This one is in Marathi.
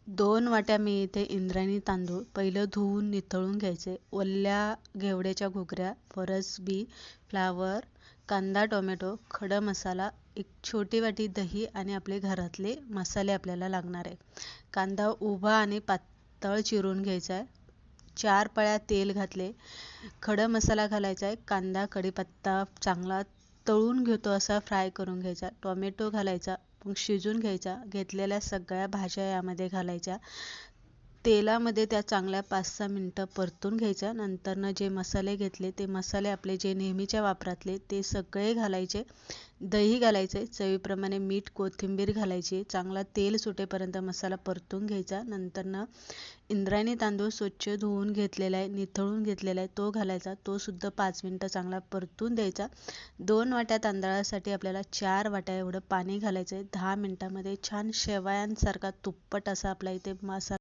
2 वाट्या मी इथे इंद्रायणी तांदूळ पहिलं धुवून निथळून घ्यायचे. ओल्या घेवड्याच्या घुगऱ्या, फरसबी, फ्लावर, कांदा, टोमॅटो, खडा मसाला, एक छोटी वाटी दही आणि आपले घरातले मसाले आपल्याला लागणार आहे. कांदा उभा आणि पातळ चिरून घ्यायचा आहे. 4 पळ्या तेल घातले. खडा मसाला घालायचा आहे. कांदा, कढीपत्ता चांगला तळून घेतो असा फ्राय करून घ्यायचा. टोमॅटो घालायचा, मग शिजून घ्यायचा. घेतलेल्या सगळ्या भाज्या यामध्ये घालायच्या. तेलामध्ये त्या चांगल्या 5-6 मिनटं परतून घ्यायच्या. नंतरनं जे मसाले घेतले ते मसाले आपले जे नेहमीच्या वापरातले ते सगळे घालायचे. दही घालायचे, चवीप्रमाणे मीठ, कोथिंबीर घालायची. चांगला तेल सुटेपर्यंत मसाला परतून घ्यायचा. नंतरनं इंद्रायणी तांदूळ स्वच्छ धुवून घेतलेला आहे, निथळून घेतलेला आहे तो घालायचा. तो सुद्धा 5 मिनटं चांगला परतून द्यायचा. 2 वाट्या तांदळासाठी आपल्याला 4 वाट्या एवढं पाणी घालायचं आहे. 10 मिनटामध्ये छान शेवयांसारखा तुप्पट असा आपला इथे मसाला